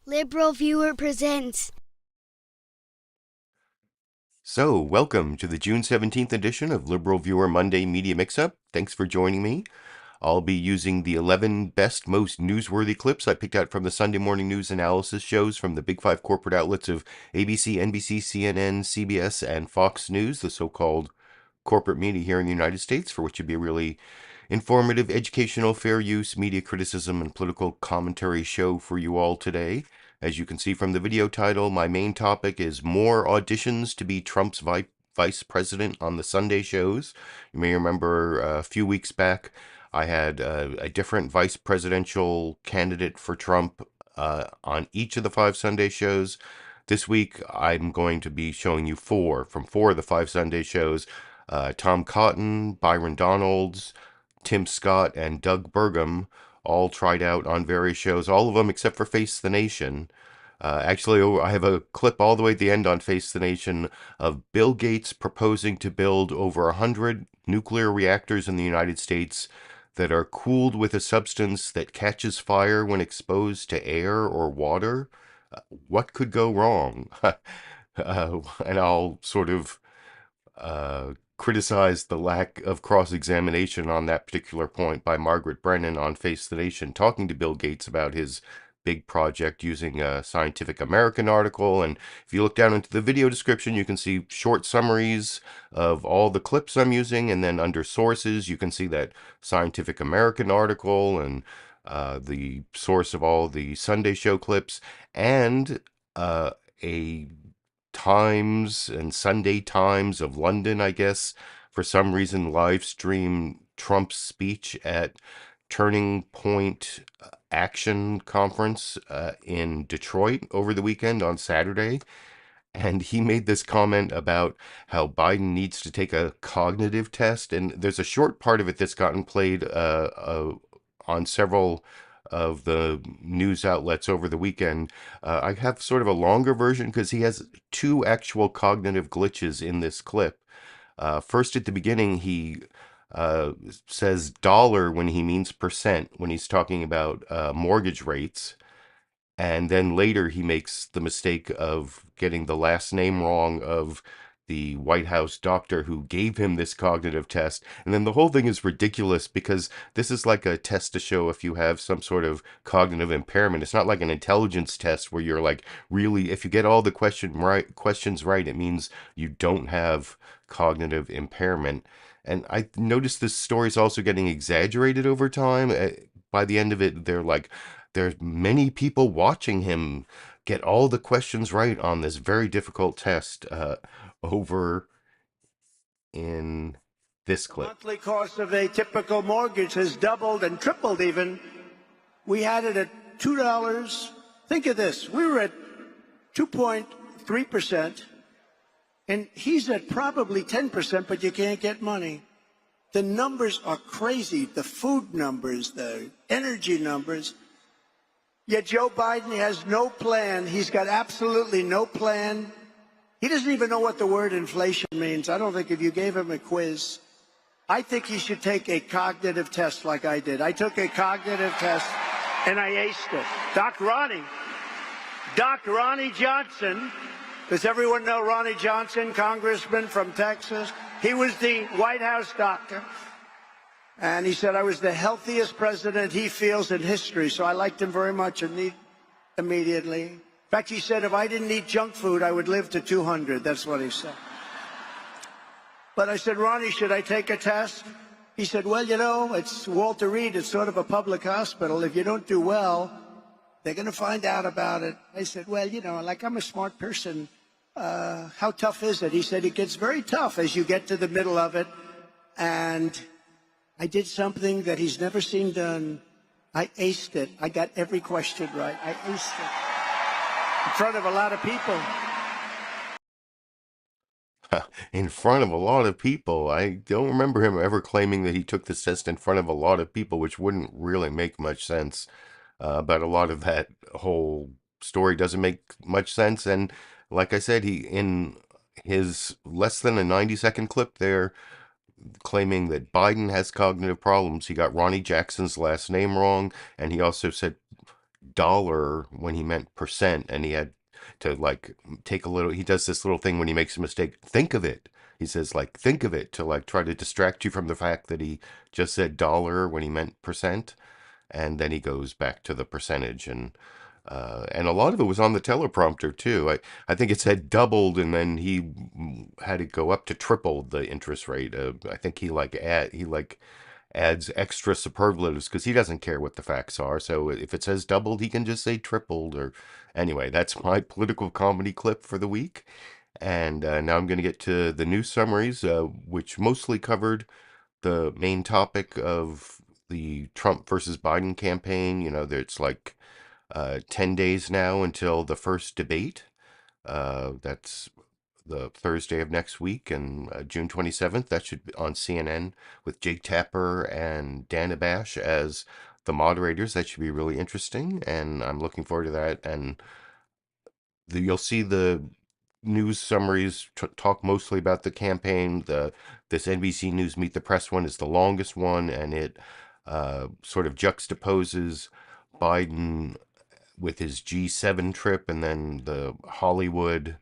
LiberalViewer presents. So, welcome to the June 17th edition of LiberalViewer Monday Media Mixup. Thanks for joining me. I'll be using the 11 best, most newsworthy clips I picked out from the Sunday morning news analysis shows from the big five corporate outlets of ABC, NBC, CNN, CBS, and Fox News, the so-called corporate media here in the United States, for which would be a really informative, educational, fair use, media criticism, and political commentary show for you all today. As you can see from the video title, my main topic is more auditions to be Trump's vice president on the Sunday shows. You may remember a few weeks back, I had a different vice presidential candidate for Trump on each of the 5 Sunday shows. This week, I'm going to be showing you four of the 5 Sunday shows. Tom Cotton, Byron Donalds, Tim Scott, and Doug Burgum all tried out on various shows, all of them except for Face the Nation. Actually, I have a clip all the way at the end on Face the Nation of Bill Gates proposing to build over 100 nuclear reactors in the United States that are cooled with a substance that catches fire when exposed to air or water. What could go wrong? And I'll sort of criticized the lack of cross-examination on that particular point by Margaret Brennan on Face the Nation, talking to Bill Gates about his big project using a Scientific American article. And if you look down into the video description, you can see short summaries of all the clips I'm using. And then under sources, you can see that Scientific American article and the source of all the Sunday show clips, and a Times and Sunday Times of London, I guess, for some reason, live stream Trump's speech at Turning Point Action Conference in Detroit over the weekend on Saturday. And he made this comment about how Biden needs to take a cognitive test. And there's a short part of it that's gotten played on several of the news outlets over the weekend. I have sort of a longer version because he has 2 actual cognitive glitches in this clip. First, at the beginning, he says dollar when he means percent when he's talking about mortgage rates. And then later he makes the mistake of getting the last name wrong of the White House doctor who gave him this cognitive test. And then the whole thing is ridiculous because this is like a test to show if you have some sort of cognitive impairment. It's not like an intelligence test where you're like, really, if you get all the questions right, it means you don't have cognitive impairment. And I noticed this story is also getting exaggerated over time. By the end of it, they're like, there's many people watching him get all the questions right on this very difficult test over in this clip. Monthly cost of a typical mortgage has doubled and tripled even. We had it at $2. Think of this. We were at 2.3%, and he's at probably 10%, but you can't get money. The numbers are crazy. The food numbers, the energy numbers. Yet Joe Biden has no plan. He's got absolutely no plan. He doesn't even know what the word inflation means. I don't think if you gave him a quiz, I think he should take a cognitive test like I did. I took a cognitive test and I aced it. Doc Ronnie Johnson, does everyone know Ronnie Johnson, congressman from Texas? He was the White House doctor. And he said I was the healthiest president he feels in history. So I liked him very much immediately. In fact, he said if I didn't eat junk food, I would live to 200. That's what he said. But I said, Ronnie, should I take a test? He said, well, you know, it's Walter Reed. It's sort of a public hospital. If you don't do well, they're going to find out about it. I said, well, you know, like I'm a smart person. How tough is it? He said, it gets very tough as you get to the middle of it. And I did something that he's never seen done. I aced it. I got every question right. I aced it. In front of a lot of people. In front of a lot of people. I don't remember him ever claiming that he took this test in front of a lot of people, which wouldn't really make much sense. But a lot of that whole story doesn't make much sense. And like I said, he in his less than a 90-second clip there, claiming that Biden has cognitive problems. He got Ronnie Jackson's last name wrong, and he also said dollar when he meant percent, and he had to like take a little. He does this little thing when he makes a mistake. Think of it. He says like think of it to like try to distract you from the fact that he just said dollar when he meant percent, and then he goes back to the percentage and a lot of it was on the teleprompter too. I think it said doubled, and then he had to go up to tripled the interest rate. I think he adds extra superlatives because he doesn't care what the facts are. So if it says doubled, he can just say tripled. Or anyway, that's my political comedy clip for the week. And now I'm going to get to the news summaries, which mostly covered the main topic of the Trump versus Biden campaign. You know, it's like 10 days now until the first debate. That's the Thursday of next week, and June 27th. That should be on CNN with Jake Tapper and Dana Bash as the moderators. That should be really interesting, and I'm looking forward to that. And you'll see the news summaries talk mostly about the campaign. This NBC News Meet the Press one is the longest one, and it sort of juxtaposes Biden with his G7 trip and then the Hollywood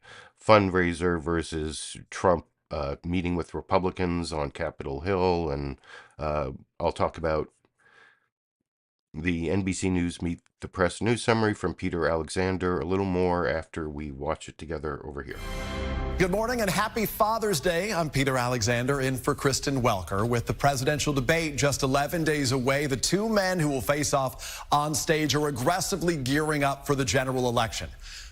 fundraiser versus Trump meeting with Republicans on Capitol Hill. And I'll talk about the NBC News Meet the Press news summary from Peter Alexander a little more after we watch it together over here. Good morning and happy Father's Day. I'm Peter Alexander in for Kristen Welker. With the presidential debate just 11 days away, the two men who will face off on stage are aggressively gearing up for the general election.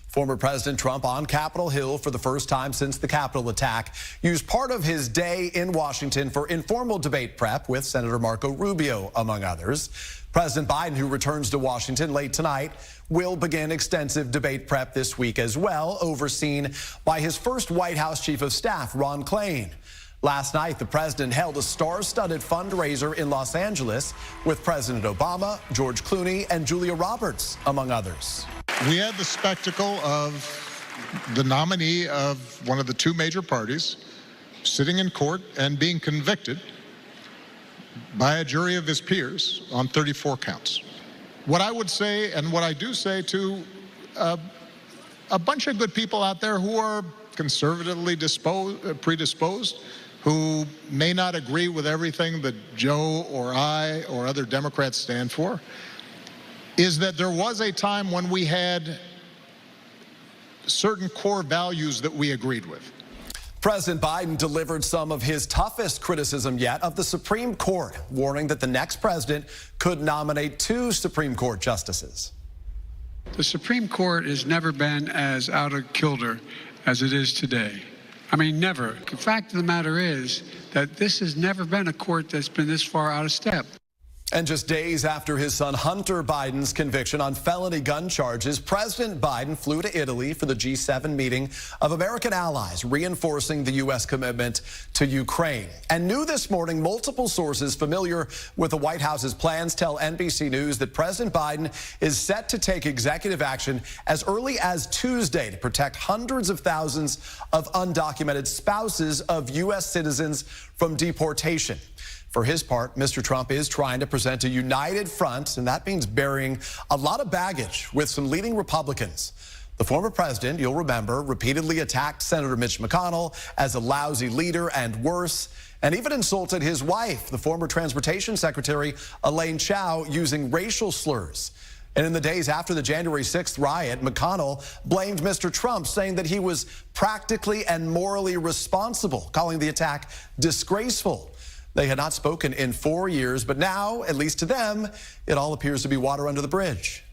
Former President Trump on Capitol Hill for the first time since the Capitol attack used part of his day in Washington for informal debate prep with Senator Marco Rubio, among others. President Biden, who returns to Washington late tonight, will begin extensive debate prep this week as well, overseen by his first White House Chief of Staff, Ron Klain. Last night, the president held a star-studded fundraiser in Los Angeles with President Obama, George Clooney, and Julia Roberts, among others. We had the spectacle of the nominee of one of the two major parties sitting in court and being convicted by a jury of his peers on 34 counts. What I would say, and what I do say to a bunch of good people out there who are conservatively predisposed, who may not agree with everything that Joe or I or other Democrats stand for, is that there was a time when we had certain core values that we agreed with. President Biden delivered some of his toughest criticism yet of the Supreme Court, warning that the next president could nominate two Supreme Court justices. The Supreme Court has never been as out of kilter as it is today. I mean, never. The fact of the matter is that this has never been a court that's been this far out of step. And just days after his son Hunter Biden's conviction on felony gun charges, President Biden flew to Italy for the G7 meeting of American allies, reinforcing the U.S. commitment to Ukraine. And new this morning, multiple sources familiar with the White House's plans tell NBC News that President Biden is set to take executive action as early as Tuesday to protect hundreds of thousands of undocumented spouses of U.S. citizens from deportation. For his part, Mr. Trump is trying to present a united front, and that means burying a lot of baggage with some leading Republicans. The former president, you'll remember, repeatedly attacked Senator Mitch McConnell as a lousy leader and worse, and even insulted his wife, the former Transportation Secretary Elaine Chao, using racial slurs. And in the days after the January 6th riot, McConnell blamed Mr. Trump, saying that he was practically and morally responsible, calling the attack disgraceful. They had not spoken in 4 years, but now, at least to them, it all appears to be water under the bridge.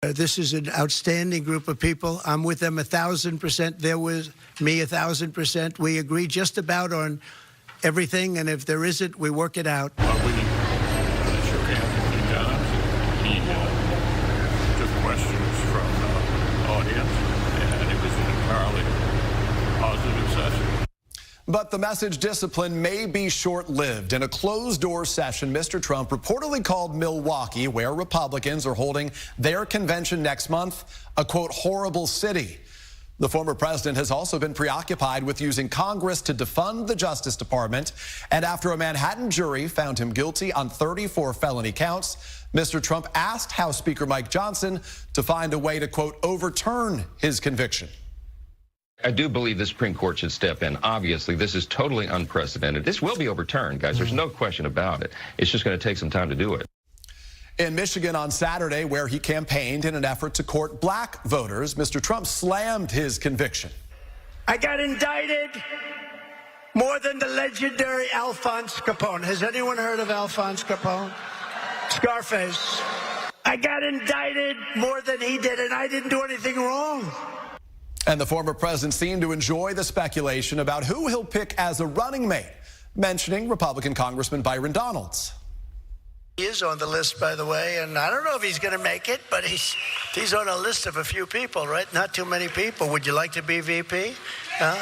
This is an outstanding group of people. I'm with them 1,000%. They're with me 1,000%. We agree just about on everything, and if there isn't, we work it out. We shook hands with each other. He took questions from the audience, and it was an entirely positive session. But the message discipline may be short-lived. In a closed-door session, Mr. Trump reportedly called Milwaukee, where Republicans are holding their convention next month, a, quote, horrible city. The former president has also been preoccupied with using Congress to defund the Justice Department. And after a Manhattan jury found him guilty on 34 felony counts, Mr. Trump asked House Speaker Mike Johnson to find a way to, quote, overturn his conviction. I do believe the Supreme Court should step in. Obviously, this is totally unprecedented. This will be overturned, guys. There's no question about it. It's just going to take some time to do it. In Michigan on Saturday, where he campaigned in an effort to court black voters, Mr. Trump slammed his conviction. I got indicted more than the legendary Alphonse Capone. Has anyone heard of Alphonse Capone? Scarface. I got indicted more than he did, and I didn't do anything wrong. And the former president seemed to enjoy the speculation about who he'll pick as a running mate, mentioning Republican Congressman Byron Donalds. He is on the list, by the way, and I don't know if he's going to make it, but he's on a list of a few people, right? Not too many people. Would you like to be VP? Huh?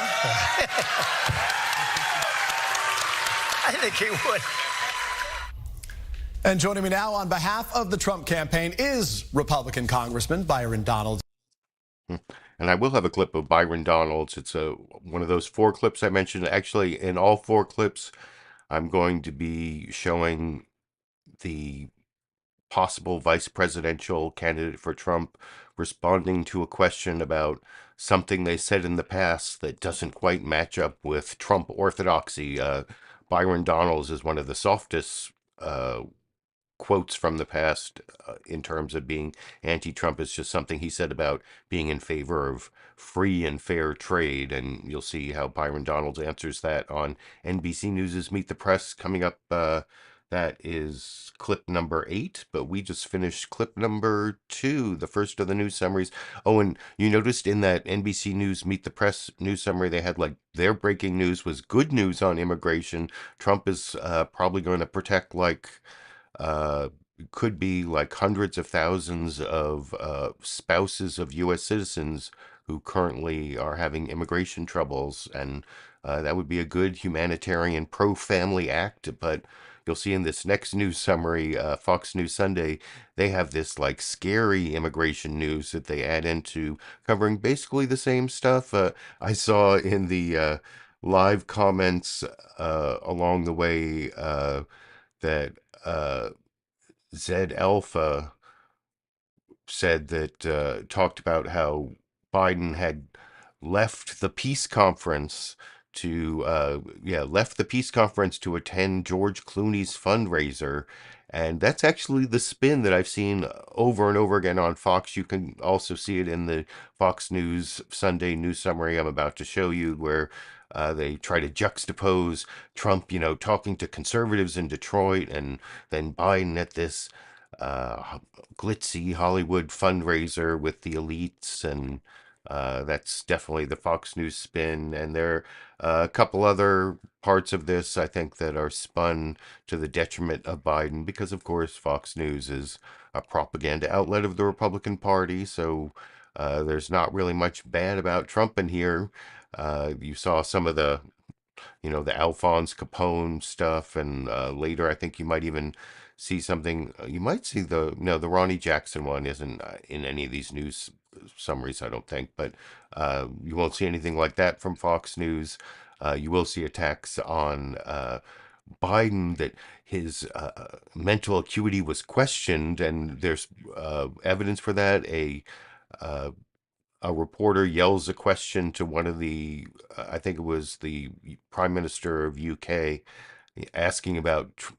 I think he would. And joining me now on behalf of the Trump campaign is Republican Congressman Byron Donalds. And I will have a clip of Byron Donalds. It's one of those 4 clips I mentioned. Actually, in all 4 clips, I'm going to be showing the possible vice presidential candidate for Trump responding to a question about something they said in the past that doesn't quite match up with Trump orthodoxy. Byron Donalds is one of the softest quotes from the past in terms of being anti-Trump. Is just something he said about being in favor of free and fair trade, and you'll see how Byron Donalds answers that on NBC News' Meet the Press coming up. That is clip number 8, but we just finished clip number 2, the first of the news summaries. Oh, and you noticed in that NBC News Meet the Press news summary, they had like their breaking news was good news on immigration. Trump is probably going to protect could be like hundreds of thousands of spouses of U.S. citizens who currently are having immigration troubles, and that would be a good humanitarian pro-family act. But you'll see in this next news summary, Fox News Sunday, they have this like scary immigration news that they add into covering basically the same stuff. I saw in the live comments along the way that Zed Alpha said that talked about how Biden had left the peace conference to attend George Clooney's fundraiser. And that's actually the spin that I've seen over and over again on Fox. You can also see it in the Fox News Sunday news summary I'm about to show you, where they try to juxtapose Trump, talking to conservatives in Detroit, and then Biden at this glitzy Hollywood fundraiser with the elites. And that's definitely the Fox News spin. And there are a couple other parts of this, I think, that are spun to the detriment of Biden, because, of course, Fox News is a propaganda outlet of the Republican Party. So there's not really much bad about Trump in here. You saw some of the, the Alphonse Capone stuff, and later I think you might even see something. You might see the Ronnie Jackson one isn't in any of these news summaries, I don't think, but you won't see anything like that from Fox News. You will see attacks on Biden, that his mental acuity was questioned, and there's evidence for that. A reporter yells a question to one of the, I think it was the Prime Minister of UK, asking about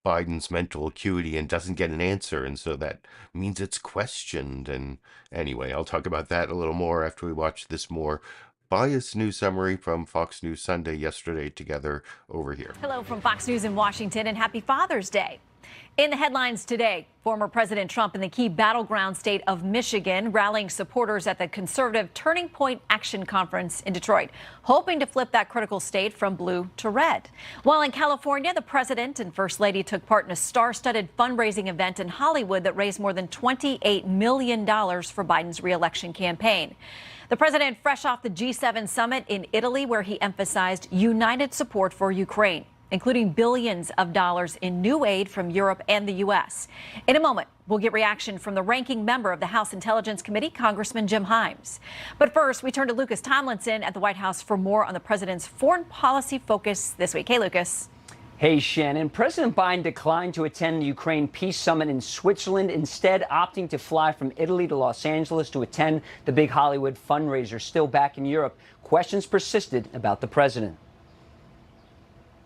Biden's mental acuity, and doesn't get an answer, and so that means it's questioned. And anyway, I'll talk about that a little more after we watch this more biased news summary from Fox News Sunday yesterday together over here. Hello from Fox News in Washington, and happy Father's Day. In the headlines today, former President Trump in the key battleground state of Michigan rallying supporters at the conservative Turning Point Action Conference in Detroit, hoping to flip that critical state from blue to red. While in California, the president and first lady took part in a star-studded fundraising event in Hollywood that raised more than $28 million for Biden's re-election campaign. The president fresh off the G7 summit in Italy, where he emphasized united support for Ukraine. including billions of dollars in new aid from Europe and the U.S. In a moment, we'll get reaction from the ranking member of the House Intelligence Committee, Congressman Jim Himes. But first, we turn to Lucas Tomlinson at the White House for more on the president's foreign policy focus this week. Hey, Lucas. Hey, Shannon. President Biden declined to attend the Ukraine Peace Summit in Switzerland, instead opting to fly from Italy to Los Angeles to attend the big Hollywood fundraiser. Still back in Europe, questions persisted about the president.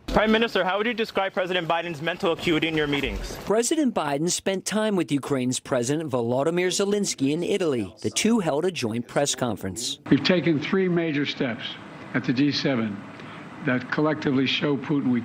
Prime Minister, how would you describe President Biden's mental acuity in your meetings? President Biden spent time with Ukraine's President Volodymyr Zelensky in Italy. The two held a joint press conference. We've taken 3 major steps at the G7 that collectively show Putin we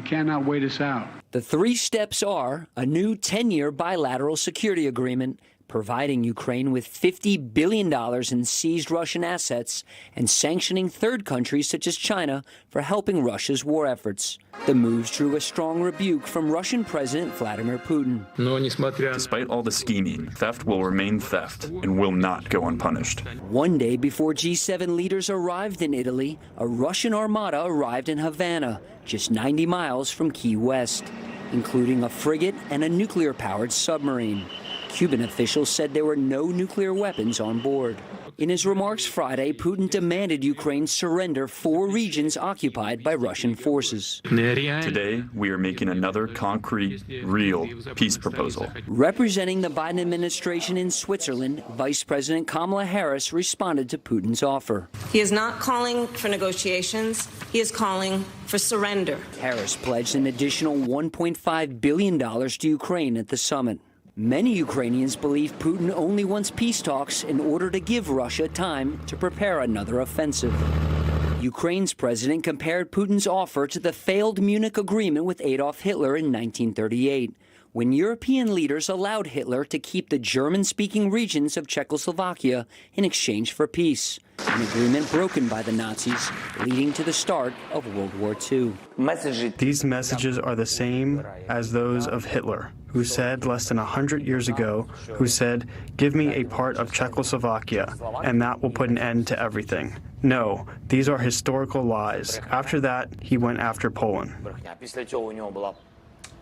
cannot wait us out. The 3 steps are a new 10-year bilateral security agreement, providing Ukraine with $50 billion in seized Russian assets, and sanctioning third countries such as China for helping Russia's war efforts. The moves drew a strong rebuke from Russian President Vladimir Putin. Despite all the scheming, theft will remain theft and will not go unpunished. One day before G7 leaders arrived in Italy, a Russian armada arrived in Havana, just 90 miles from Key West, including a frigate and a nuclear-powered submarine. Cuban officials said there were no nuclear weapons on board. In his remarks Friday, Putin demanded Ukraine surrender 4 regions occupied by Russian forces. Today, we are making another concrete, real peace proposal. Representing the Biden administration in Switzerland, Vice President Kamala Harris responded to Putin's offer. He is not calling for negotiations. He is calling for surrender. Harris pledged an additional $1.5 billion to Ukraine at the summit. Many Ukrainians believe Putin only wants peace talks in order to give Russia time to prepare another offensive. Ukraine's president compared Putin's offer to the failed Munich Agreement with Adolf Hitler in 1938, when European leaders allowed Hitler to keep the German-speaking regions of Czechoslovakia in exchange for peace, an agreement broken by the Nazis, leading to the start of World War II. These messages are the same as those of Hitler, who said less than 100 years ago, give me a part of Czechoslovakia, and that will put an end to everything. No, these are historical lies. After that, he went after Poland.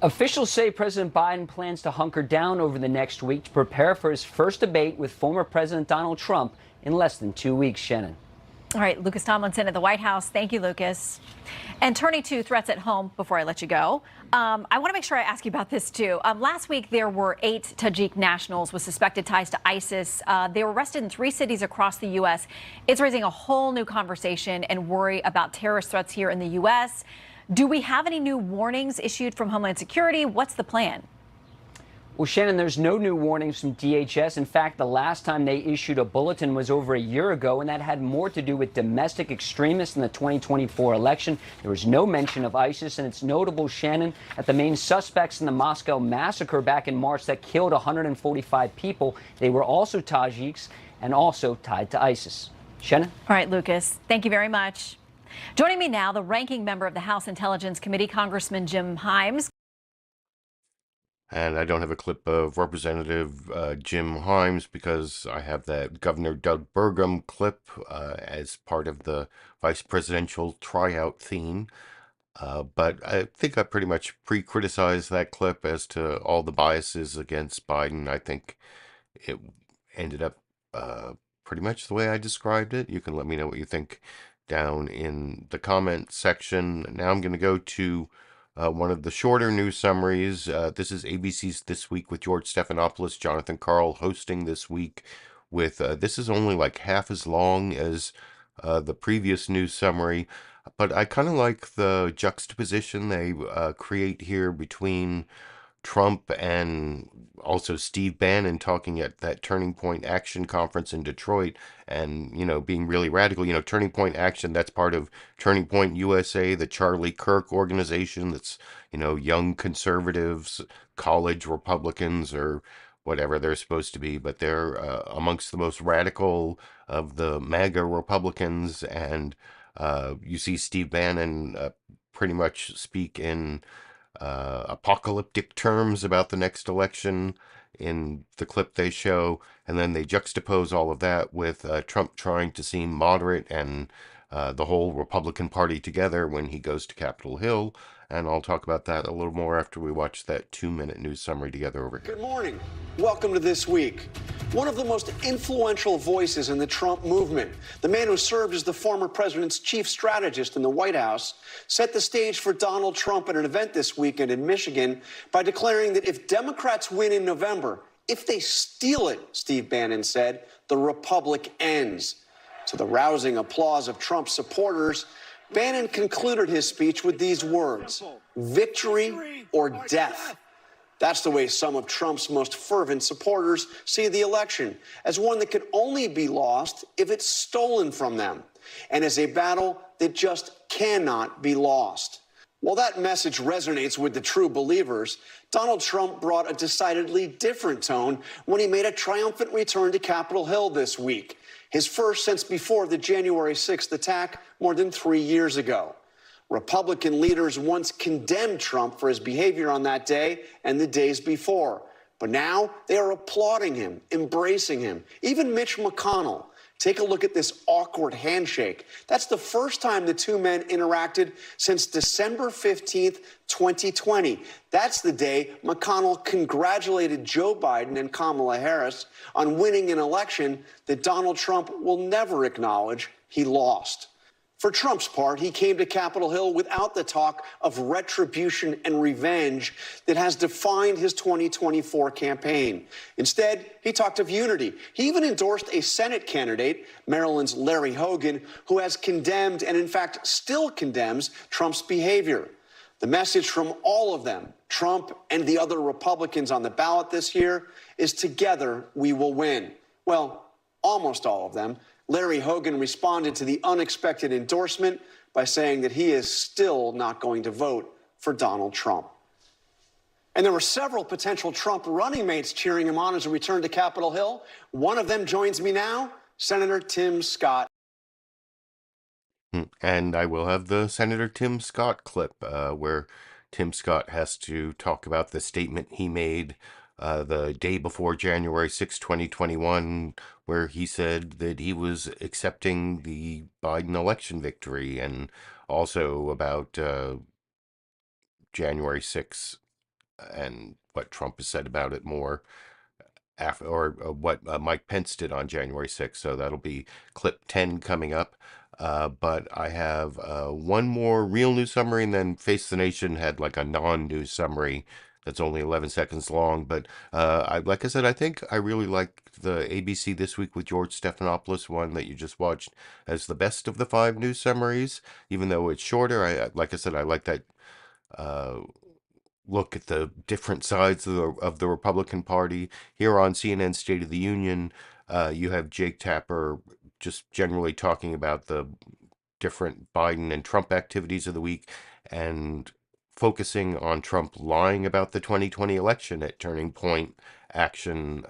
Officials say President Biden plans to hunker down over the next week to prepare for his first debate with former President Donald Trump in less than 2 weeks. Shannon. All right, Lucas Tomlinson at the White House. Thank you, Lucas. And turning to threats at home before I let you go, I want to make sure I ask you about this, too. Last week, there were 8 Tajik nationals with suspected ties to ISIS. They were arrested in 3 cities across the U.S. It's raising a whole new conversation and worry about terrorist threats here in the U.S. Do we have any new warnings issued from Homeland Security? What's the plan? Well, Shannon, there's no new warnings from DHS. In fact, the last time they issued a bulletin was over a year ago, and that had more to do with domestic extremists in the 2024 election. There was no mention of ISIS, and it's notable, Shannon, that the main suspects in the Moscow massacre back in March that killed 145 people, they were also Tajiks and also tied to ISIS. Shannon? All right, Lucas, thank you very much. Joining me now, the ranking member of the House Intelligence Committee, Congressman Jim Himes. And I don't have a clip of Representative Jim Himes because I have that Governor Doug Burgum clip as part of the vice presidential tryout theme. But I think I pretty much pre-criticized that clip as to all the biases against Biden. I think it ended up pretty much the way I described it. You can let me know what you think down in the comment section. Now I'm going to go to one of the shorter news summaries. This is ABC's This Week with George Stephanopoulos, Jonathan Karl hosting this week with, this is only like half as long as the previous news summary, but I kind of like the juxtaposition they create here between Trump and also Steve Bannon talking at that Turning Point Action conference in Detroit and, you know, being really radical. You know, Turning Point Action, that's part of Turning Point USA, the Charlie Kirk organization that's, you know, young conservatives, college Republicans, or whatever they're supposed to be, but they're amongst the most radical of the MAGA Republicans. And you see Steve Bannon pretty much speak in apocalyptic terms about the next election in the clip they show, and then they juxtapose all of that with Trump trying to seem moderate and the whole Republican Party together when he goes to Capitol Hill. And I'll talk about that a little more after we watch that 2-minute news summary together over here. Good morning. Welcome to This Week. One of the most influential voices in the Trump movement, the man who served as the former president's chief strategist in the White House, set the stage for Donald Trump at an event this weekend in Michigan by declaring that if Democrats win in November, if they steal it, Steve Bannon said, the republic ends. To the rousing applause of Trump's supporters, Bannon concluded his speech with these words: victory or death. That's the way some of Trump's most fervent supporters see the election, as one that could only be lost if it's stolen from them, and as a battle that just cannot be lost. While that message resonates with the true believers, Donald Trump brought a decidedly different tone when he made a triumphant return to Capitol Hill this week, his first since before the January 6th attack more than 3 years ago. Republican leaders once condemned Trump for his behavior on that day and the days before, but now they are applauding him, embracing him. Even Mitch McConnell. Take a look at this awkward handshake. That's the first time the two men interacted since December 15th, 2020. That's the day McConnell congratulated Joe Biden and Kamala Harris on winning an election that Donald Trump will never acknowledge he lost. For Trump's part, he came to Capitol Hill without the talk of retribution and revenge that has defined his 2024 campaign. Instead, he talked of unity. He even endorsed a Senate candidate, Maryland's Larry Hogan, who has condemned and, in fact, still condemns Trump's behavior. The message from all of them, Trump and the other Republicans on the ballot this year, is together we will win. Well, almost all of them. Larry Hogan responded to the unexpected endorsement by saying that he is still not going to vote for Donald Trump. And there were several potential Trump running mates cheering him on as he returned to Capitol Hill. One of them joins me now, Senator Tim Scott. And I will have the Senator Tim Scott clip where Tim Scott has to talk about the statement he made the day before January 6, 2021, where he said that he was accepting the Biden election victory, and also about January 6 and what Trump has said about it more after, or what Mike Pence did on January 6. So that'll be clip 10 coming up. But I have one more real news summary, and then Face the Nation had like a non-news summary that's only 11 seconds long. But like I said, I think I really like the ABC This Week with George Stephanopoulos one that you just watched as the best of the 5 news summaries, even though it's shorter. Like I said, I like that look at the different sides of the Republican Party. Here on CNN State of the Union, you have Jake Tapper just generally talking about the different Biden and Trump activities of the week, and focusing on Trump lying about the 2020 election at Turning Point Action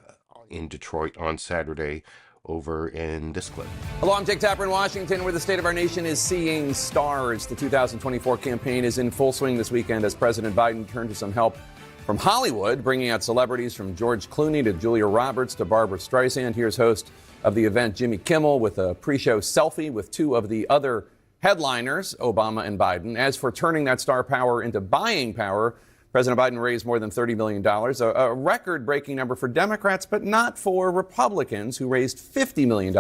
in Detroit on Saturday, over in this clip. Hello, I'm Jake Tapper in Washington, where the state of our nation is seeing stars. The 2024 campaign is in full swing this weekend as President Biden turned to some help from Hollywood, bringing out celebrities from George Clooney to Julia Roberts to Barbara Streisand. Here's host of the event, Jimmy Kimmel, with a pre-show selfie with 2 of the other headliners, Obama and Biden. As for turning that star power into buying power, President Biden raised more than $30 million, a record-breaking number for Democrats, but not for Republicans, who raised $50 million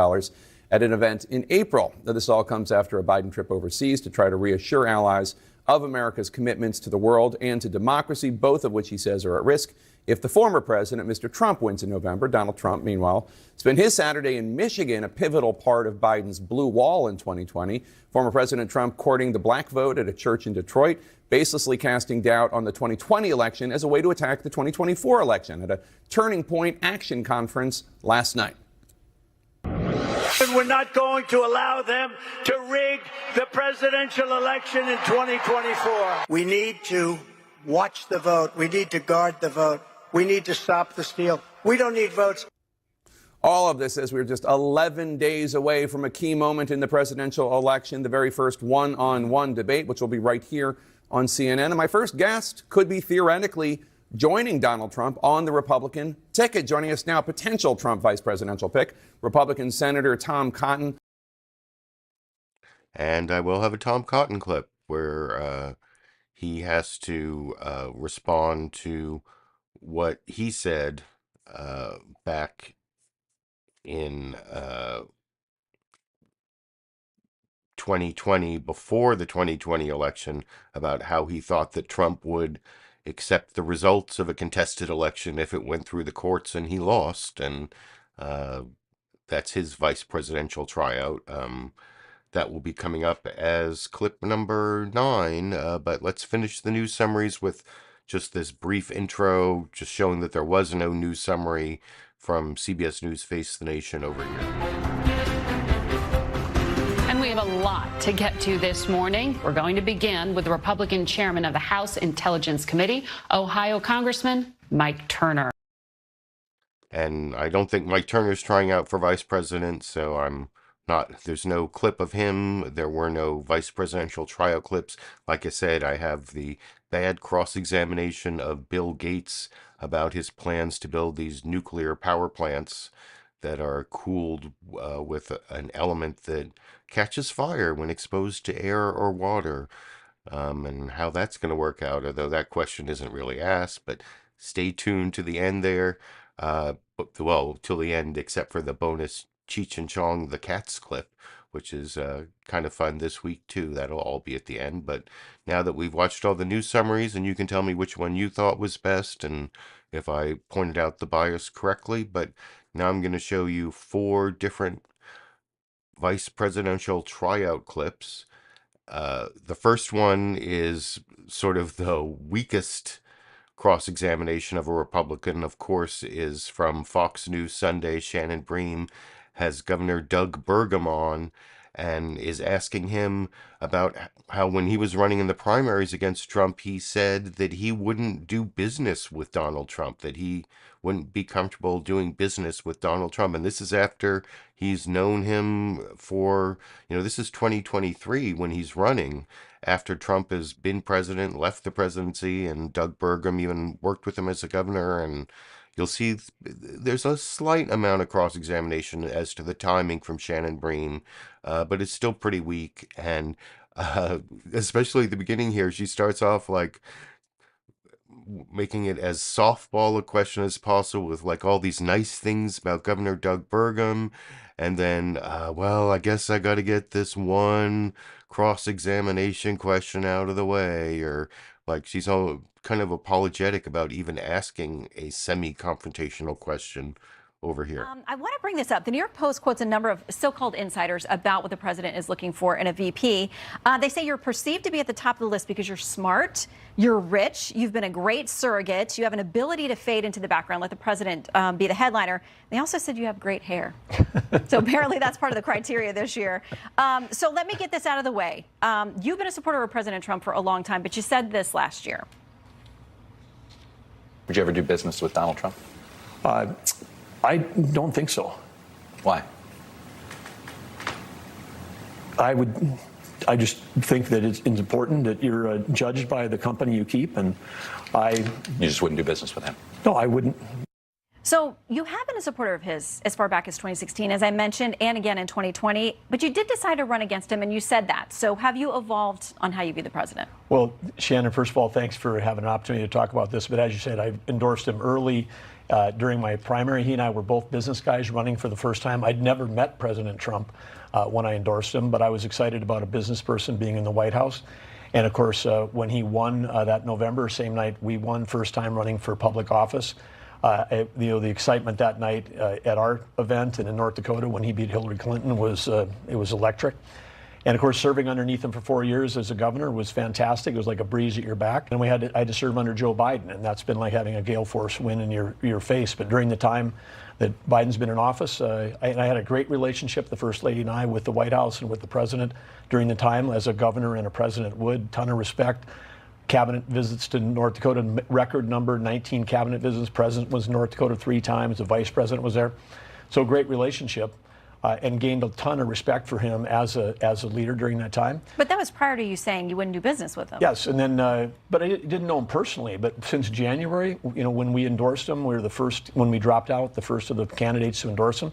at an event in April. Now, this all comes after a Biden trip overseas to try to reassure allies of America's commitments to the world and to democracy, both of which he says are at risk if the former president, Mr. Trump, wins in November. Donald Trump, meanwhile, spent his Saturday in Michigan, a pivotal part of Biden's blue wall in 2020. Former President Trump courting the black vote at a church in Detroit, baselessly casting doubt on the 2020 election as a way to attack the 2024 election at a Turning Point Action conference last night. We're not going to allow them to rig the presidential election in 2024. We need to watch the vote. We need to guard the vote. We need to stop the steal. We don't need votes. All of this as we're just 11 days away from a key moment in the presidential election, the very first one-on-one debate, which will be right here on CNN. And my first guest could be theoretically joining Donald Trump on the Republican ticket. Joining us now, potential Trump vice presidential pick, Republican Senator Tom Cotton. And I will have a Tom Cotton clip where he has to respond to what he said back in 2020, before the 2020 election, about how he thought that Trump would accept the results of a contested election if it went through the courts and he lost. And that's his vice presidential tryout. That will be coming up as clip number 9. But let's finish the news summaries with just this brief intro, just showing that there was no news summary from CBS News Face the Nation over here. And we have a lot to get to this morning. We're going to begin with the Republican chairman of the House Intelligence Committee, Ohio Congressman Mike Turner. And I don't think Mike Turner's trying out for vice president, so there's no clip of him. There were no vice presidential tryout clips. Like I said, I have the bad cross-examination of Bill Gates about his plans to build these nuclear power plants that are cooled with an element that catches fire when exposed to air or water, and how that's going to work out, although that question isn't really asked. But stay tuned to the end there. Well, till the end, except for the bonus Cheech and Chong the Cats clip, which is kind of fun this week too. That'll all be at the end. But now that we've watched all the news summaries, and you can tell me which one you thought was best and if I pointed out the bias correctly. But now I'm going to show you 4 different vice presidential tryout clips. The first one is sort of the weakest cross-examination of a Republican, of course, is from Fox News Sunday. Shannon Bream has Governor Doug Burgum on and is asking him about how when he was running in the primaries against Trump, he said that he wouldn't do business with Donald Trump, that he wouldn't be comfortable doing business with Donald Trump. And this is after he's known him for, this is 2023 when he's running, after Trump has been president, left the presidency, and Doug Burgum even worked with him as a governor. And you'll see there's a slight amount of cross-examination as to the timing from Shannon Bream, but it's still pretty weak. And especially at the beginning here, she starts off like making it as softball a question as possible with like all these nice things about Governor Doug Burgum. And then, well, I guess I got to get this one cross-examination question out of the way, or like she's all kind of apologetic about even asking a semi-confrontational question over here. I want to bring this up. The New York Post quotes a number of so-called insiders about what the president is looking for in a VP. They say you're perceived to be at the top of the list because you're smart, you're rich, you've been a great surrogate, you have an ability to fade into the background, let the president be the headliner. They also said you have great hair. So apparently that's part of the criteria this year. So let me get this out of the way. You've been a supporter of President Trump for a long time, but you said this last year. Would you ever do business with Donald Trump? I don't think so. Why? I just think that it's important that you're judged by the company you keep, and You just wouldn't do business with him? No, I wouldn't. So you have been a supporter of his as far back as 2016, as I mentioned, and again in 2020, but you did decide to run against him, and you said that. So have you evolved on how you view the president? Well, Shannon, first of all, thanks for having an opportunity to talk about this. But as you said, I endorsed him early during my primary. He and I were both business guys running for the first time. I'd never met President Trump when I endorsed him, but I was excited about a business person being in the White House. And of course, when he won that November, same night we won, first time running for public office. The excitement that night at our event and in North Dakota when he beat Hillary Clinton was electric. And of course, serving underneath him for 4 years as a governor was fantastic. It was like a breeze at your back. And I had to serve under Joe Biden, and that's been like having a gale force wind in your face. But during the time that Biden's been in office, I had a great relationship, the First Lady and I, with the White House and with the president during the time, as a governor and a president would. Ton of respect. Cabinet visits to North Dakota, record number, 19 cabinet visits. President was in North Dakota 3 times. The vice president was there. So great relationship. and gained a ton of respect for him as a leader during that time. But that was prior to you saying you wouldn't do business with him. Yes, and then, but I didn't know him personally. But since January, when we endorsed him, we were the first, when we dropped out, the first of the candidates to endorse him.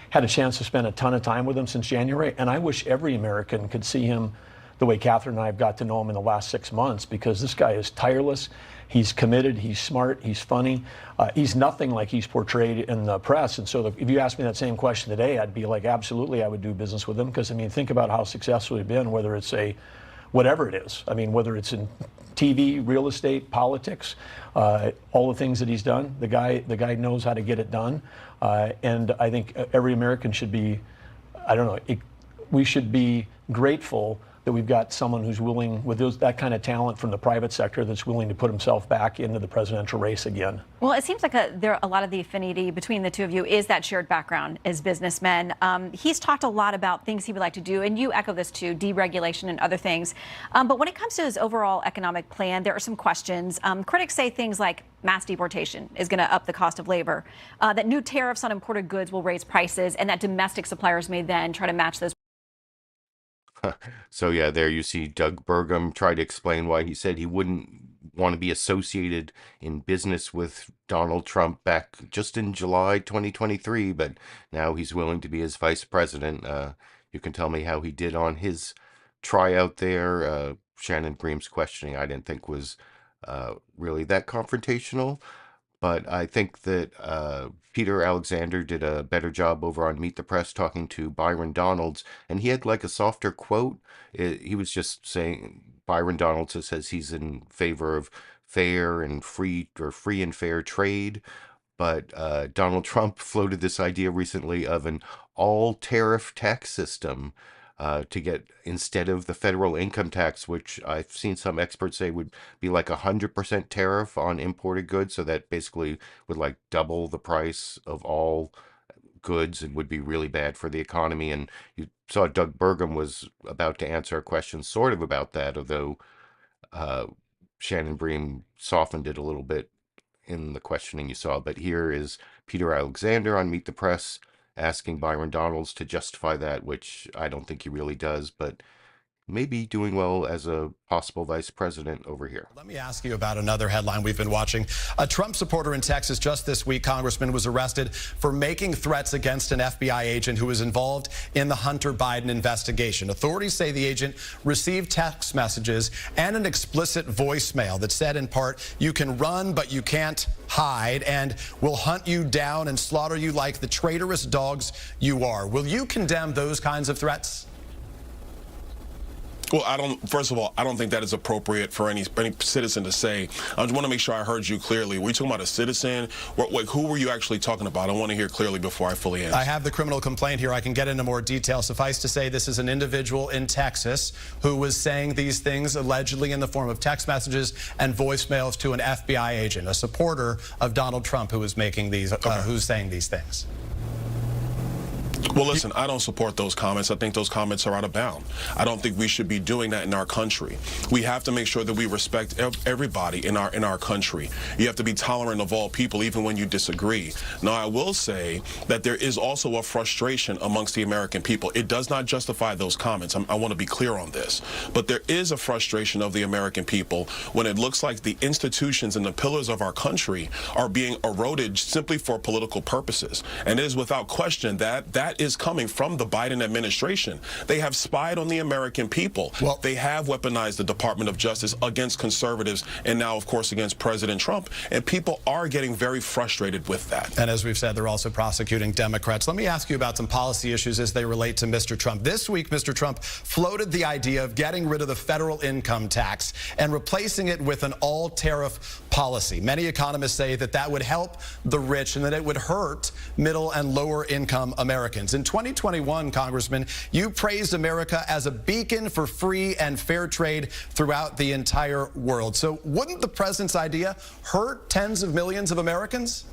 Had a chance to spend a ton of time with him since January, and I wish every American could see him the way Catherine and I have got to know him in the last 6 months, because this guy is tireless. He's committed, he's smart, he's funny. He's nothing like he's portrayed in the press. And so if you asked me that same question today, I'd be like, absolutely, I would do business with him. Because, I mean, think about how successful he's been, whether it's whatever it is. I mean, whether it's in TV, real estate, politics, all the things that he's done. The guy knows how to get it done. And I think every American should be, we should be grateful that we've got someone who's willing, with that kind of talent from the private sector, that's willing to put himself back into the presidential race again. Well, it seems like a lot of the affinity between the two of you is that shared background as businessmen. He's talked a lot about things he would like to do, and you echo this too, deregulation and other things. But when it comes to his overall economic plan, there are some questions. Critics say things like mass deportation is going to up the cost of labor, that new tariffs on imported goods will raise prices, and that domestic suppliers may then try to match those. So yeah, there you see Doug Burgum try to explain why he said he wouldn't want to be associated in business with Donald Trump back just in July 2023, but now he's willing to be his vice president. You can tell me how he did on his tryout there. Shannon Bream's questioning I didn't think was really that confrontational. But I think that Peter Alexander did a better job over on Meet the Press talking to Byron Donalds, and he had like a softer quote. He was just saying, Byron Donalds says he's in favor of fair and free and fair trade. But Donald Trump floated this idea recently of an all-tariff tax system to get, instead of the federal income tax, which I've seen some experts say would be like 100% tariff on imported goods. So that basically would like double the price of all goods and would be really bad for the economy. And you saw Doug Burgum was about to answer a question sort of about that, although Shannon Bream softened it a little bit in the questioning you saw. But here is Peter Alexander on Meet the Press asking Byron Donalds to justify that, which I don't think he really does, but maybe doing well as a possible vice president over here. Let me ask you about another headline we've been watching. A Trump supporter in Texas just this week, Congressman, was arrested for making threats against an FBI agent who was involved in the Hunter Biden investigation. Authorities say the agent received text messages and an explicit voicemail that said, in part, "You can run, but you can't hide, and we'll hunt you down and slaughter you like the traitorous dogs you are." Will you condemn those kinds of threats? Well, first of all, I don't think that is appropriate for any citizen to say. I just want to make sure I heard you clearly. Were you talking about a citizen? Who were you actually talking about? I want to hear clearly before I fully answer. I have the criminal complaint here. I can get into more detail. Suffice to say, this is an individual in Texas who was saying these things allegedly in the form of text messages and voicemails to an FBI agent, a supporter of Donald Trump who was making these, who's saying these things. Well, listen, I don't support those comments. I think those comments are out of bounds. I don't think we should be doing that in our country. We have to make sure that we respect everybody in our country. You have to be tolerant of all people, even when you disagree. Now, I will say that there is also a frustration amongst the American people. It does not justify those comments. I want to be clear on this. But there is a frustration of the American people when it looks like the institutions and the pillars of our country are being eroded simply for political purposes. And it is without question that is coming from the Biden administration. They have spied on the American people. Well, they have weaponized the Department of Justice against conservatives and now, of course, against President Trump. And people are getting very frustrated with that. And as we've said, they're also prosecuting Democrats. Let me ask you about some policy issues as they relate to Mr. Trump. This week, Mr. Trump floated the idea of getting rid of the federal income tax and replacing it with an all-tariff policy. Many economists say that that would help the rich and that it would hurt middle and lower income Americans. In 2021, Congressman, you praised America as a beacon for free and fair trade throughout the entire world. So wouldn't the president's idea hurt tens of millions of Americans?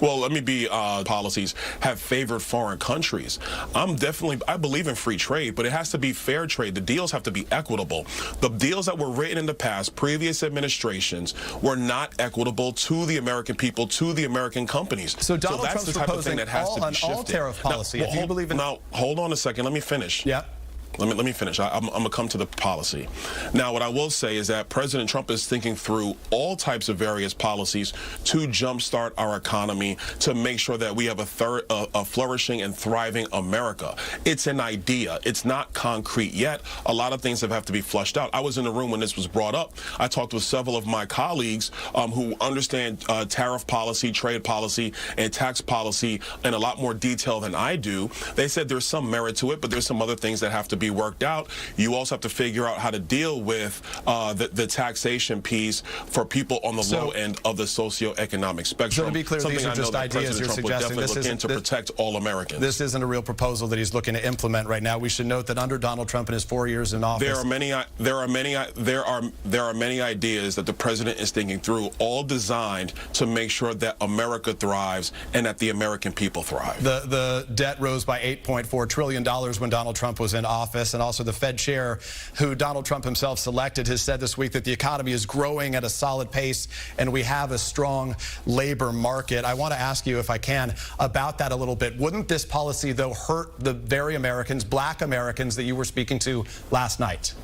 Well, let me be policies have favored foreign countries. I believe in free trade, but it has to be fair trade. The deals have to be equitable. The deals that were written in the past, previous administrations, were not equitable to the American people, to the American companies. So Donald that's Trump's the type of thing proposing that has to be an shifted. all-tariff policy. Now, If you believe in... Now, hold on a second. Let me finish. Yeah. Let me finish. I'm going to come to the policy. Now, what I will say is that President Trump is thinking through all types of various policies to jumpstart our economy, to make sure that we have a flourishing and thriving America. It's an idea. It's not concrete yet. A lot of things have to be flushed out. I was in the room when this was brought up. I talked with several of my colleagues who understand tariff policy, trade policy, and tax policy in a lot more detail than I do. They said there's some merit to it, but there's some other things that have to be worked out. You also have to figure out how to deal with the taxation piece for people on the low end of the socioeconomic spectrum. So to be clear, these are just ideas you're suggesting. This is to protect all Americans. This isn't a real proposal that he's looking to implement right now. We should note that under Donald Trump in his 4 years in office, there are many ideas that the president is thinking through, all designed to make sure that America thrives and that the American people thrive. The debt rose by $8.4 trillion when Donald Trump was in office. And also the Fed chair, who Donald Trump himself selected, has said this week that the economy is growing at a solid pace and we have a strong labor market. I want to ask you, if I can, about that a little bit. Wouldn't this policy, though, hurt the very Americans, black Americans, that you were speaking to last night?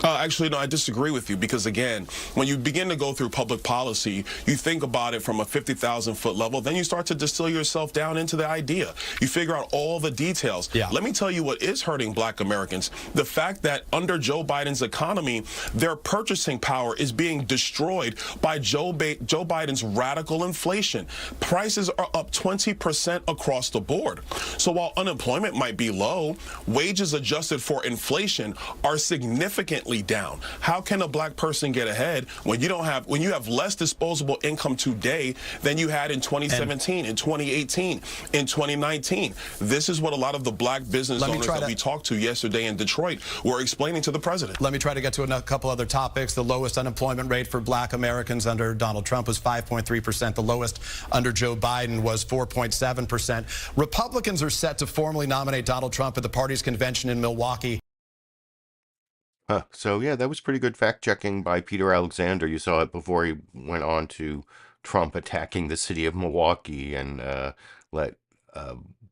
Actually, no, I disagree with you because, again, when you begin to go through public policy, you think about it from a 50,000-foot level, then you start to distill yourself down into the idea. You figure out all the details. Yeah. Let me tell you what is hurting black Americans. The fact that under Joe Biden's economy, their purchasing power is being destroyed by Joe Biden's radical inflation. Prices are up 20% across the board. So while unemployment might be low, wages adjusted for inflation are significantly down. How can a black person get ahead when you have less disposable income today than you had in 2017, in 2018, in 2019? This is what a lot of the black business owners that we talked to yesterday in Detroit were explaining to the president. Let me try to get to a couple other topics. The lowest unemployment rate for black Americans under Donald Trump was 5.3%. The lowest under Joe Biden was 4.7%. Republicans are set to formally nominate Donald Trump at the party's convention in Milwaukee. So, yeah, that was pretty good fact-checking by Peter Alexander. You saw it before he went on to Trump attacking the city of Milwaukee and let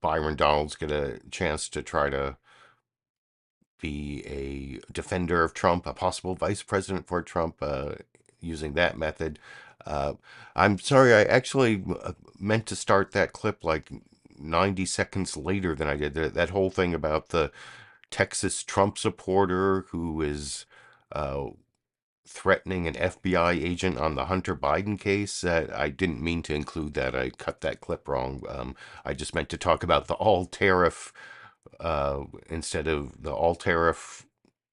Byron Donalds get a chance to try to be a defender of Trump, a possible vice president for Trump, using that method. I'm sorry, I actually meant to start that clip like 90 seconds later than I did. That whole thing about the Texas Trump supporter who is threatening an FBI agent on the Hunter Biden case. I didn't mean to include that. I cut that clip wrong. I just meant to talk about the all-tariff instead of the all-tariff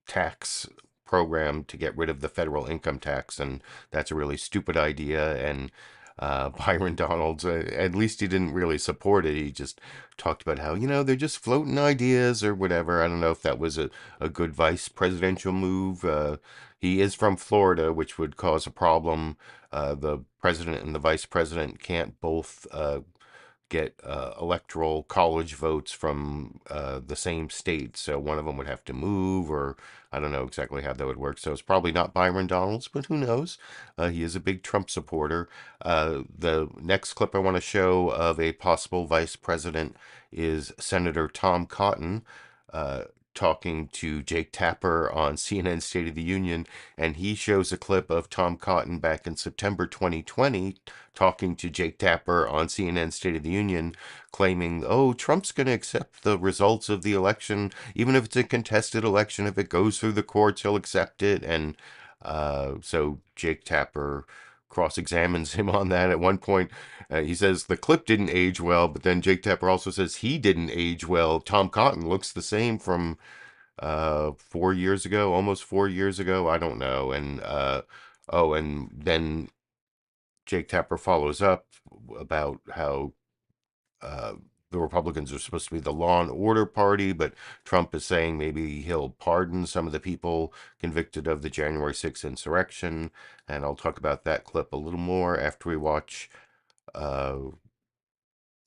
tax program to get rid of the federal income tax, and that's a really stupid idea. And Byron Donalds, at least he didn't really support it. He just talked about how, they're just floating ideas or whatever. I don't know if that was a good vice presidential move. He is from Florida, which would cause a problem. The president and the vice president can't both get electoral college votes from the same state, so one of them would have to move, or I don't know exactly how that would work. So it's probably not Byron Donalds, but who knows? He is a big Trump supporter. The next clip I want to show of a possible vice president is Senator Tom Cotton talking to Jake Tapper on CNN State of the Union, and he shows a clip of Tom Cotton back in September 2020 talking to Jake Tapper on CNN State of the Union, claiming, Trump's going to accept the results of the election, even if it's a contested election. If it goes through the courts, he'll accept it. And so Jake Tapper cross-examines him on that. At one point, he says the clip didn't age well, but then Jake Tapper also says he didn't age well. Tom Cotton looks the same from 4 years ago, almost 4 years ago. I don't know. And and then Jake Tapper follows up about how the Republicans are supposed to be the law and order party, but Trump is saying maybe he'll pardon some of the people convicted of the January 6th insurrection. And I'll talk about that clip a little more after we watch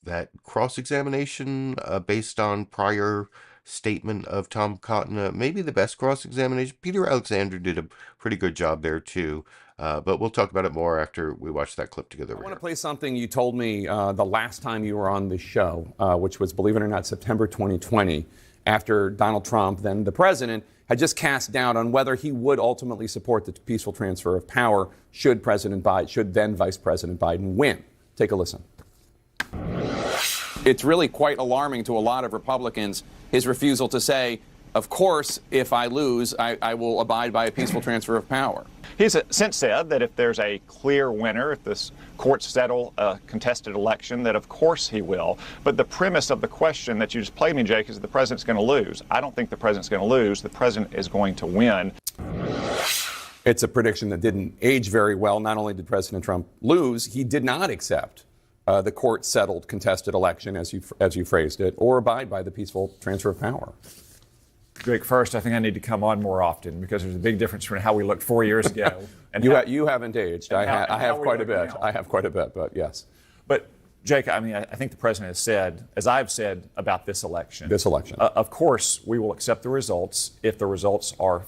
that cross-examination based on prior statement of Tom Cotton, maybe the best cross-examination. Peter Alexander did a pretty good job there too, but we'll talk about it more after we watch that clip together. I want to play something you told me the last time you were on the show, which was, believe it or not, September 2020, after Donald Trump, then the president, had just cast doubt on whether he would ultimately support the peaceful transfer of power should then Vice President Biden win. Take a listen. It's really quite alarming to a lot of Republicans, his refusal to say, of course, if I lose, I will abide by a peaceful transfer of power. He's since said that if there's a clear winner, if this courts settle a contested election, that of course he will. But the premise of the question that you just played me, Jake, is the president's going to lose. I don't think the president's going to lose. The president is going to win. It's a prediction that didn't age very well. Not only did President Trump lose, he did not accept the court-settled contested election, as you phrased it, or abide by the peaceful transfer of power. Jake, first, I think I need to come on more often because there's a big difference between how we looked 4 years ago and you haven't aged. I have quite a bit. Now. I have quite a bit, but yes. But Jake, I mean, I think the president has said, as I've said about this election. Of course, we will accept the results if the results are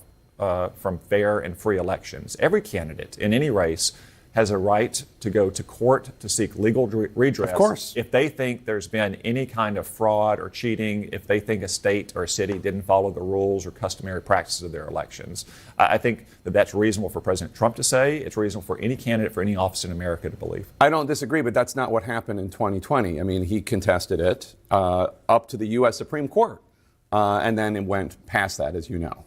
from fair and free elections. Every candidate in any race has a right to go to court to seek legal redress. Of course. If they think there's been any kind of fraud or cheating, if they think a state or a city didn't follow the rules or customary practices of their elections. I think that that's reasonable for President Trump to say. It's reasonable for any candidate for any office in America to believe. I don't disagree, but that's not what happened in 2020. I mean, he contested it up to the U.S. Supreme Court, and then it went past that, as you know.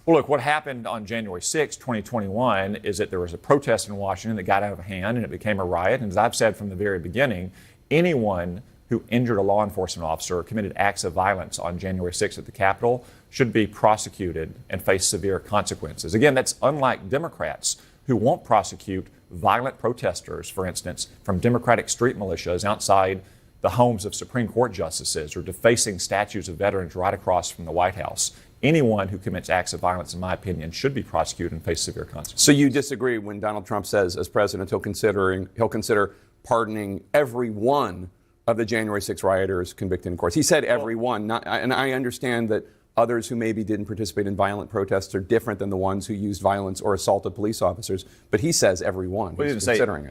Well, look, what happened on January 6, 2021 is that there was a protest in Washington that got out of hand and it became a riot. And as I've said from the very beginning, anyone who injured a law enforcement officer or committed acts of violence on January 6th at the Capitol should be prosecuted and face severe consequences. Again, that's unlike Democrats who won't prosecute violent protesters, for instance, from Democratic street militias outside the homes of Supreme Court justices or defacing statues of veterans right across from the White House. Anyone who commits acts of violence, in my opinion, should be prosecuted and face severe consequences. So you disagree when Donald Trump says, as president, he'll consider pardoning every one of the January 6 rioters convicted in courts. He said every one, and I understand that others who maybe didn't participate in violent protests are different than the ones who used violence or assaulted police officers, but he says every one. Well, he